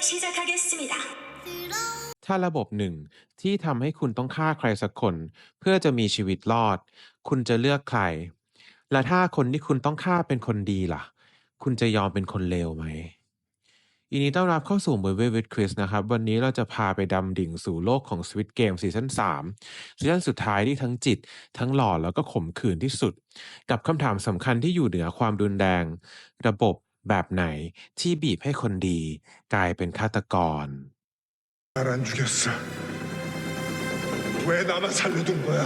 시작하겠습니다. ถ้าระบบหนึ่งที่ทำให้คุณต้องฆ่าใครสักคนเพื่อจะมีชีวิตรอดคุณจะเลือกใครและถ้าคนที่คุณต้องฆ่าเป็นคนดีล่ะคุณจะยอมเป็นคนเลวไหมยินดีต้อนรับเข้าสู่ Movie with Chris นะครับวันนี้เราจะพาไปดำดิ่งสู่โลกของ Squid Game ซีซั่น3ซีซั่นสุดท้ายที่ทั้งจิตทั้งหล่อแล้วก็ขมขื่นที่สุดกับคำถามสำคัญที่อยู่เหนือความรุนแรงระบบแบบไหนที่บีบให้คนดีกลายเป็นฆาตกร날 안 죽였어. 왜 나만 살려둔 거야?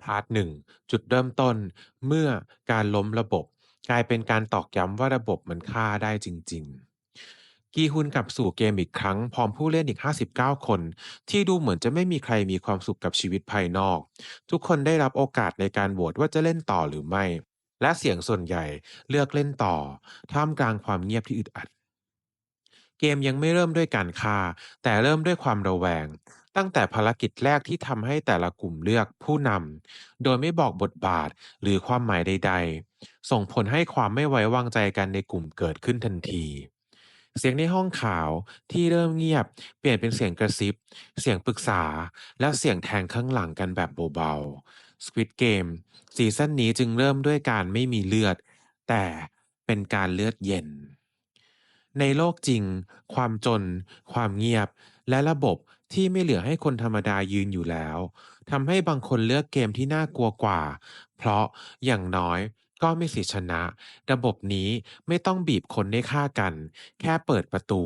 พาร์ทหนึ่งจุดเริ่มต้นเมื่อการล้มระบบกลายเป็นการตอกย้ำว่าระบบมันฆ่าได้จริงๆกีฮุนกลับสู่เกมอีกครั้งพร้อมผู้เล่นอีก59คนที่ดูเหมือนจะไม่มีใครมีความสุขกับชีวิตภายนอกทุกคนได้รับโอกาสในการโหวตว่าจะเล่นต่อหรือไม่และเสียงส่วนใหญ่เลือกเล่นต่อท่ามกลางความเงียบที่อึดอัดเกมยังไม่เริ่มด้วยการฆ่าแต่เริ่มด้วยความระแวงตั้งแต่ภารกิจแรกที่ทำให้แต่ละกลุ่มเลือกผู้นำโดยไม่บอกบทบาทหรือความหมายใดๆส่งผลให้ความไม่ไว้วางใจกันในกลุ่มเกิดขึ้นทันทีเสียงในห้องข่าวที่เริ่มเงียบเปลี่ยนเป็นเสียงกระซิบเสียงปรึกษาและเสียงแทงข้างหลังกันแบบเบาๆ Squid Game ซีซั่นนี้จึงเริ่มด้วยการไม่มีเลือดแต่เป็นการเลือดเย็นในโลกจริงความจนความเงียบและระบบที่ไม่เหลือให้คนธรรมดายืนอยู่แล้วทำให้บางคนเลือกเกมที่น่ากลัวกว่าเพราะอย่างน้อยก็มีสิทธิชนะระบบนี้ไม่ต้องบีบคนได้ฆ่ากันแค่เปิดประตู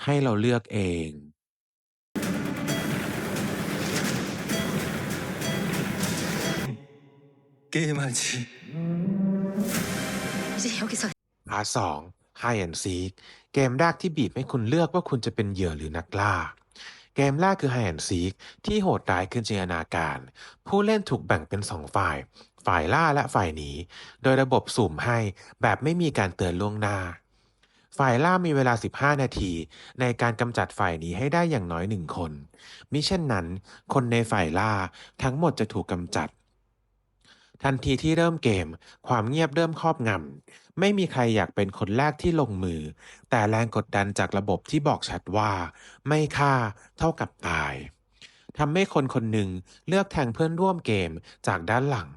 ให้เราเลือกเอง 게임하지. 이제 여기서 พาร์ท2 Hide and Seek เกมแรกที่บีบให้คุณเลือกว่าคุณจะเป็นเหยื่อหรือนักล่าเกมแรกคือ Hide and Seek ที่โหดร้ายขึ้นจินตนาการผู้เล่นถูกแบ่งเป็น2ฝ่ายฝ่ายล่าและฝ่ายหนีโดยระบบสุ่มให้แบบไม่มีการเตือนล่วงหน้าฝ่ายล่ามีเวลา15นาทีในการกำจัดฝ่ายหนีให้ได้อย่างน้อย1คนมิเช่นนั้นคนในฝ่ายล่าทั้งหมดจะถูกกำจัดทันทีที่เริ่มเกมความเงียบเริ่มครอบงำไม่มีใครอยากเป็นคนแรกที่ลงมือแต่แรงกดดันจากระบบที่บอกชัดว่าไม่ฆ่าเท่ากับตายทำให้คนคนหนึ่งเลือกแทงเพื่อนร่วมเกมจากด้านหลัง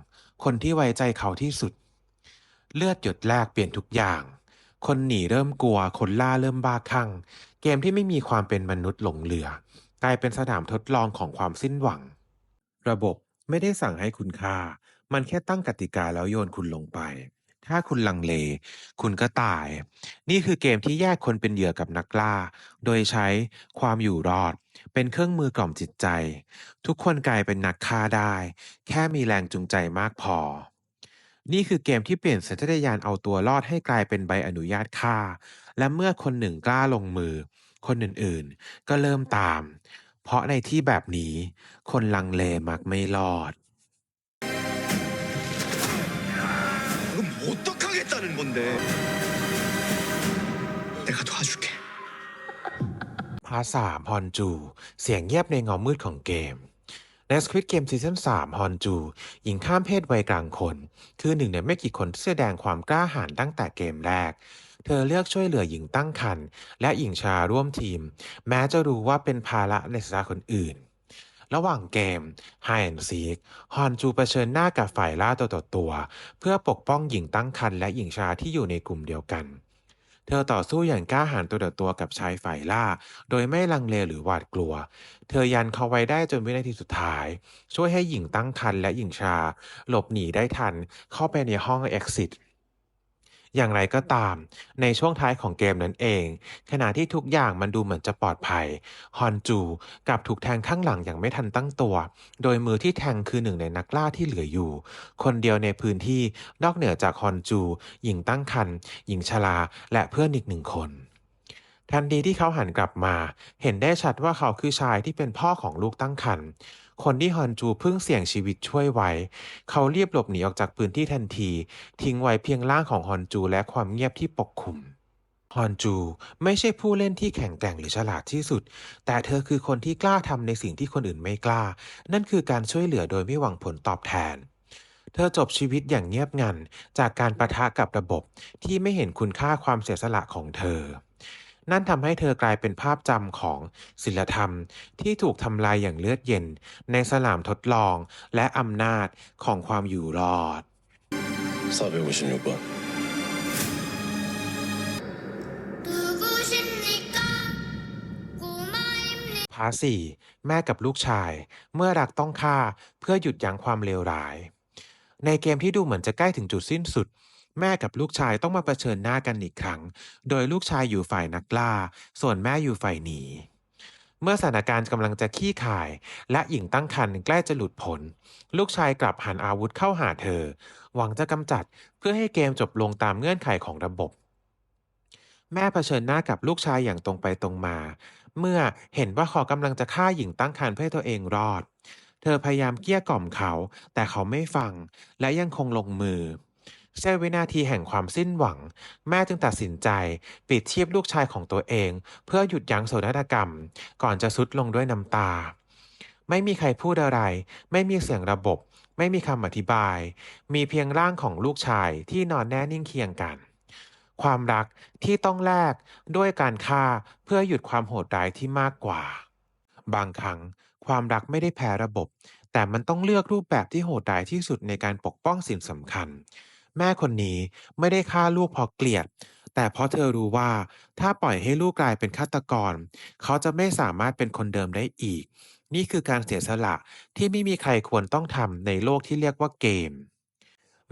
คนที่ไว้ใจเขาที่สุดเลือดหยดแรกเปลี่ยนทุกอย่างคนหนีเริ่มกลัวคนล่าเริ่มบ้าคลั่งเกมที่ไม่มีความเป็นมนุษย์หลงเหลือกลายเป็นสนามทดลองของความสิ้นหวังระบบไม่ได้สั่งให้คุณฆ่ามันแค่ตั้งกติกาแล้วโยนคุณลงไปถ้าคุณลังเลคุณก็ตายนี่คือเกมที่แยกคนเป็นเหยื่อกับนักล่าโดยใช้ความอยู่รอดเป็นเครื่องมือกล่อมจิตใจทุกคนกลายเป็นนักฆ่าได้แค่มีแรงจูงใจมากพอนี่คือเกมที่เปลี่ยนสัญชาตญาณเอาตัวรอดให้กลายเป็นใบอนุญาตฆ่าและเมื่อคนหนึ่งกล้าลงมือคนอื่นๆก็เริ่มตามเพราะในที่แบบนี้คนลังเลมักไม่รอด 그럼 어떡하겠다는 건데. 내가 도와줄게. พาร์ท3ฮอนจูเสียงเงียบในเงามืดของเกมใน Squid Game ซีซั่น3ฮอนจูหญิงข้ามเพศวัยกลางคนคือหนึ่งในไม่กี่คนที่แสดงความกล้าหาญตั้งแต่เกมแรกเธอเลือกช่วยเหลือหญิงตั้งครรภ์และหญิงชราร่วมทีมแม้จะรู้ว่าเป็นภาระในสายตาคนอื่นระหว่างเกม Hide and Seek ฮอนจูเผชิญหน้ากับฝ่ายล่าตัวต่อตัวเพื่อปกป้องหญิงตั้งครรภ์และหญิงชราที่อยู่ในกลุ่มเดียวกันเธอต่อสู้อย่างกล้าหาญตัวต่อตัวกับชายฝ่ายล่าโดยไม่ลังเลหรือหวาดกลัวเธอยันเขาไว้ได้จนวินาทีสุดท้ายช่วยให้หญิงตั้งครรภ์และหญิงชราหลบหนีได้ทันเข้าไปในห้อง Exit อย่างไรก็ตามในช่วงท้ายของเกมนั้นเองขณะที่ทุกอย่างมันดูเหมือนจะปลอดภัยฮอนจูกลับถูกแทงข้างหลังอย่างไม่ทันตั้งตัวโดยมือที่แทงคือหนึ่งในนักล่าที่เหลืออยู่คนเดียวในพื้นที่นอกเหนือจากฮอนจูหญิงตั้งครรภ์หญิงชราและเพื่อนอีก1 คนทันทีที่เขาหันกลับมาเห็นได้ชัดว่าเขาคือชายที่เป็นพ่อของลูกตั้งครรภ์คนที่ฮอนจูเพิ่งเสี่ยงชีวิตช่วยไว้เขารีบหลบหนีออกจากพื้นที่ทันทีทิ้งไว้เพียงร่างของฮอนจูและความเงียบที่ปกคลุมฮอนจูไม่ใช่ผู้เล่นที่แข็งแกร่งหรือฉลาดที่สุดแต่เธอคือคนที่กล้าทำในสิ่งที่คนอื่นไม่กล้านั่นคือการช่วยเหลือโดยไม่หวังผลตอบแทน เธอจบชีวิตอย่างเงียบงันจากการปะทะกับระบบที่ไม่เห็นคุณค่าความเสียสละของเธอ นั่นทำให้เธอกลายเป็นภาพจำของศีลธรรมที่ถูกทำลายอย่างเลือดเย็นในสนามทดลองและอำนาจของความอยู่รอด 456번. 누구십니까? 꼬마입니다. พาร์ทสี่แม่กับลูกชายเมื่อรักต้องฆ่าเพื่อหยุดยั้งความเลวร้าย ในเกมที่ดูเหมือนจะใกล้ถึงจุดสิ้นสุด แม่กับลูกชายต้องมาเผชิญหน้ากันอีกครั้ง โดยลูกชายอยู่ฝ่ายนักล่า ส่วนแม่อยู่ฝ่ายหนี เมื่อสถานการณ์กำลังจะขี้ข่าย และหญิงตั้งครรภ์ใกล้จะหลุดพ้นลูกชายกลับหันอาวุธเข้าหาเธอ หวังจะกำจัดเพื่อให้เกมจบลงตามเงื่อนไขของระบบ แม่เผชิญหน้ากับลูกชายอย่างตรงไปตรงมา เมื่อเห็นว่าเขากำลังจะฆ่าหญิงตั้งครรภ์เพื่อให้ตัวเองรอด เธอพยายามเกลี้ยกล่อมเขา แต่เขาไม่ฟังและยังคงลงมือเสี้ยววินาทีแห่งความสิ้นหวัง แม่จึงตัดสินใจปิดชีพลูกชายของตัวเอง เพื่อหยุดยั้งโศกนาฏกรรม ก่อนจะทรุดลงด้วยน้ำตา ไม่มีใครพูดอะไร ไม่มีเสียงระบบ ไม่มีคำอธิบาย มีเพียงร่างของลูกชายที่นอนแน่นิ่งเคียงกัน ความรักที่ต้องแลกด้วยการฆ่าเพื่อหยุดความโหดร้ายที่มากกว่า บางครั้งความรักไม่ได้แพ้ระบบ แต่มันต้องเลือกรูปแบบที่โหดร้ายที่สุดในการปกป้องสิ่งสำคัญ แม่คนนี้ไม่ได้ฆ่าลูกเพราะเกลียด แต่เพราะเธอรู้ว่าถ้าปล่อยให้ลูกกลายเป็นฆาตกร เขาจะไม่สามารถเป็นคนเดิมได้อีก นี่คือการเสียสละที่ไม่มีใครควรต้องทำในโลกที่เรียกว่าเกม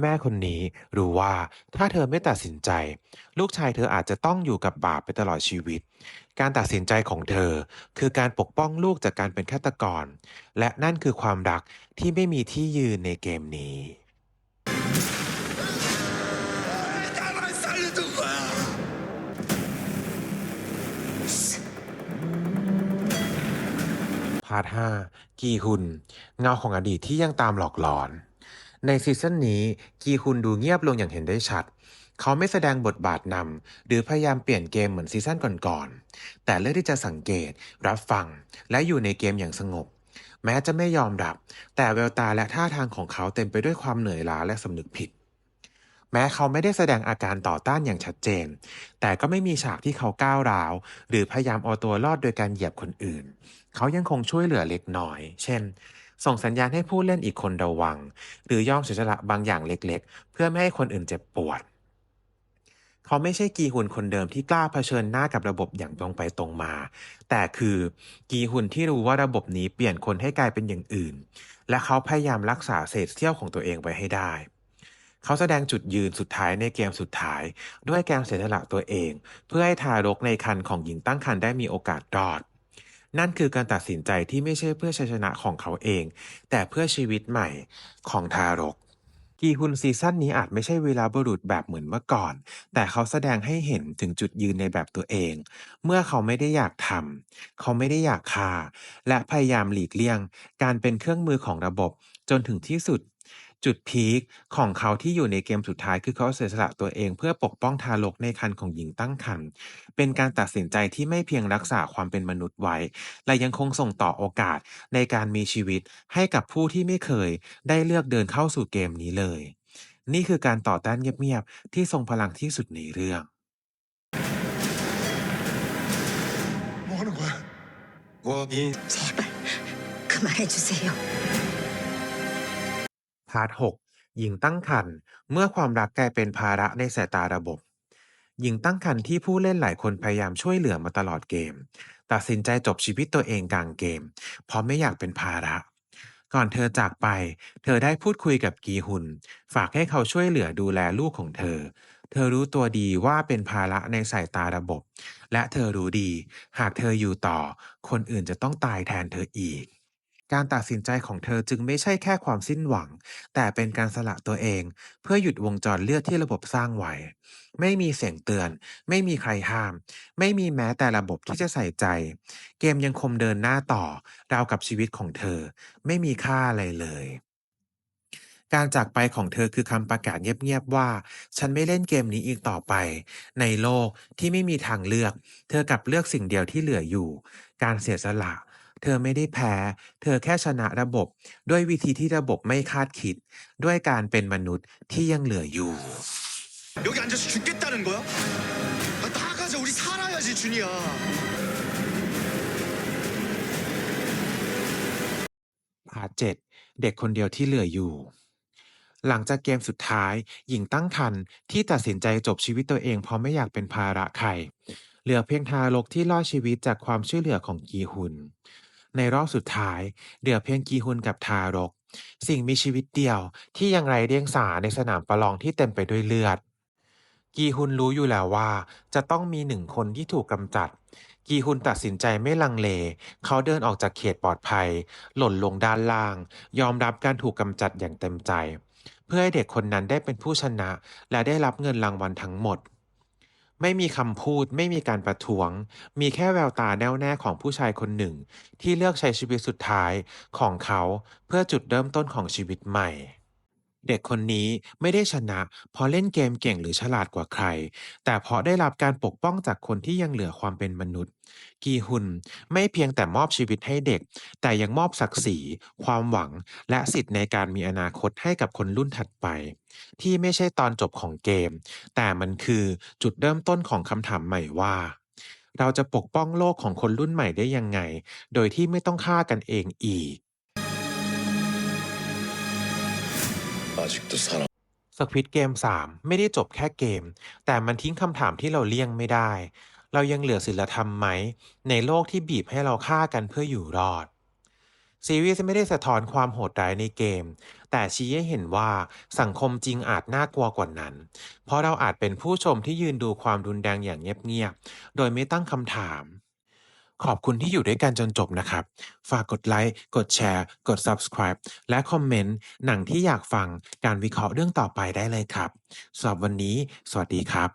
แม่คนนี้รู้ว่าถ้าเธอไม่ตัดสินใจ ลูกชายเธออาจจะต้องอยู่กับบาปไปตลอดชีวิต การตัดสินใจของเธอคือการปกป้องลูกจากการเป็นฆาตกร และนั่นคือความรักที่ไม่มีที่ยืนในเกมนี้ 나만 살려둔 거야. พาร์ท 5 กีฮุน เงาของอดีตที่ยังตามหลอกหลอน ในซีซั่นนี้กีฮุนดูเงียบลงอย่างเห็นได้ชัด เขาไม่แสดงบทบาทนำหรือพยายามเปลี่ยนเกมเหมือนซีซั่นก่อนๆ แต่เลือกที่จะสังเกต รับฟัง และอยู่ในเกมอย่างสงบ แม้จะไม่ยอมรับ แต่แววตาและท่าทางของเขาเต็มไปด้วยความเหนื่อยล้าและสำนึกผิด แม้เขาไม่ได้แสดงอาการต่อต้านอย่างชัดเจน แต่ก็ไม่มีฉากที่เขาก้าวร้าว หรือพยายามเอาตัวรอดโดยการเหยียบคนอื่น เขายังคงช่วยเหลือเล็กน้อย เช่น ส่งสัญญาณให้ผู้เล่นอีกคนระวัง หรือยอมเสียสละบางอย่างเล็กๆ เพื่อไม่ให้คนอื่นเจ็บปวด เขาไม่ใช่กีฮุนคนเดิมที่กล้าเผชิญหน้ากับระบบอย่างตรงไปตรงมา แต่คือกีฮุนที่รู้ว่าระบบนี้เปลี่ยนคนให้กลายเป็นอย่างอื่น และเขาพยายามรักษาเศษเสี้ยวของตัวเองไว้ให้ได้ เขาแสดงจุดยืนสุดท้ายในเกมสุดท้าย ด้วยการเสียสละตัวเอง เพื่อให้ทารกในครรภ์ของหญิงตั้งครรภ์ได้มีโอกาสรอด นั่นคือการตัดสินใจที่ไม่ใช่เพื่อชัยชนะของเขาเอง แต่เพื่อชีวิตใหม่ของทารก กีฮุนซีซั่นนี้อาจไม่ใช่วีรบุรุษแบบเหมือนเมื่อก่อน แต่เขาแสดงให้เห็นถึงจุดยืนในแบบตัวเอง เมื่อเขาไม่ได้อยากทำ เขาไม่ได้อยากฆ่า และพยายามหลีกเลี่ยง การเป็นเครื่องมือของระบบจนถึงที่สุด จุดพีคของเขาที่อยู่ในเกมสุดท้ายคือเขาเสียสละตัวเองเพื่อปกป้องทารกในครรภ์ของหญิงตั้งครรภ์ เป็นการตัดสินใจที่ไม่เพียงรักษาความเป็นมนุษย์ไว้ และยังคงส่งต่อโอกาสในการมีชีวิตให้กับผู้ที่ไม่เคยได้เลือกเดินเข้าสู่เกมนี้เลย นี่คือการต่อต้านเงียบๆที่ทรงพลังที่สุดในเรื่อง 뭐 하는 거야? 원인 제발 그만해주세요. พาร์ท 6 หญิงตั้งครรภ์เมื่อความรักกลายเป็นภาระในสายตาระบบ หญิงตั้งครรภ์ที่ผู้เล่นหลายคนพยายามช่วยเหลือมาตลอดเกม ตัดสินใจจบชีวิตตัวเองกลางเกม เพราะไม่อยากเป็นภาระ ก่อนเธอจากไป เธอได้พูดคุยกับกีฮุน ฝากให้เขาช่วยเหลือดูแลลูกของเธอ เธอรู้ตัวดีว่าเป็นภาระในสายตาระบบ และเธอรู้ดี หากเธออยู่ต่อ คนอื่นจะต้องตายแทนเธออีก การตัดสินใจของเธอจึงไม่ใช่แค่ความสิ้นหวัง แต่เป็นการสละตัวเองเพื่อหยุดวงจรเลือดที่ระบบสร้างไว้ ไม่มีเสียงเตือน ไม่มีใครห้าม ไม่มีแม้แต่ระบบที่จะใส่ใจ เกมยังคงเดินหน้าต่อราวกับชีวิตของเธอ ไม่มีค่าอะไรเลย การจากไปของเธอคือคำประกาศเงียบๆว่า ฉันไม่เล่นเกมนี้อีกต่อไป ในโลกที่ไม่มีทางเลือก เธอกลับเลือกสิ่งเดียวที่เหลืออยู่ การเสียสละ เธอไม่ได้แพ้ เธอแค่ชนะระบบ ด้วยวิธีที่ระบบไม่คาดคิด ด้วยการเป็นมนุษย์ที่ยังเหลืออยู่ 여기 앉아서 죽겠다는 거야? 아, 나가자. 우리 살아야지, 준이야. พาร์ท7เด็กคนเดียวที่เหลืออยู่ หลังจากเกมสุดท้าย หญิงตั้งครรภ์ที่ตัดสินใจจบชีวิตตัวเองเพราะไม่อยากเป็นภาระใคร เหลือเพียงทารกที่รอดชีวิตจากความช่วยเหลือของกีฮุน ในรอบสุดท้าย เหลือเพียงกีฮุนกับทารก สิ่งมีชีวิตเดียวที่ยังไร้เดียงสาในสนามประลองที่เต็มไปด้วยเลือด กีฮุนรู้อยู่แล้วว่าจะต้องมีหนึ่งคนที่ถูกกำจัด กีฮุนตัดสินใจไม่ลังเล เขาเดินออกจากเขตปลอดภัย หล่นลงด้านล่าง ยอมรับการถูกกำจัดอย่างเต็มใจ เพื่อให้เด็กคนนั้นได้เป็นผู้ชนะ และได้รับเงินรางวัลทั้งหมด ไม่มีคำพูด ไม่มีการประท้วง มีแค่แววตาแน่วแน่ของผู้ชายคนหนึ่ง ที่เลือกใช้ชีวิตสุดท้ายของเขาเพื่อจุดเริ่มต้นของชีวิตใหม่ เด็กคนนี้ไม่ได้ชนะเพราะเล่นเกมเก่งหรือฉลาดกว่าใคร แต่เพราะได้รับการปกป้องจากคนที่ยังเหลือความเป็นมนุษย์ กีฮุนไม่เพียงแต่มอบชีวิตให้เด็ก แต่ยังมอบศักดิ์ศรี ความหวัง และสิทธิ์ในการมีอนาคตให้กับคนรุ่นถัดไป ที่ไม่ใช่ตอนจบของเกม แต่มันคือจุดเริ่มต้นของคำถามใหม่ว่า เราจะปกป้องโลกของคนรุ่นใหม่ได้ยังไง โดยที่ไม่ต้องฆ่ากันเองอีก아직도 살아. สควิดเกม 3 ไม่ได้จบแค่เกม แต่มันทิ้งคำถามที่เราเลี่ยงไม่ได้ เรายังเหลือศีลธรรมไหม ในโลกที่บีบให้เราฆ่ากันเพื่ออยู่รอด ซีรีส์ไม่ได้สะท้อนความโหดร้ายในเกม แต่ชี้ให้เห็นว่าสังคมจริงอาจน่ากลัวกว่านั้น เพราะเราอาจเป็นผู้ชมที่ยืนดูความรุนแรงอย่างเงียบๆ โดยไม่ตั้งคำถาม ขอบคุณที่อยู่ด้วยกันจนจบนะครับ ฝากกดไลค์ กดแชร์ กด Subscribe และคอมเมนต์หนังที่อยากฟังการวิเคราะห์เรื่องต่อไปได้เลยครับสำหรับวันนี้ สวัสดีครับ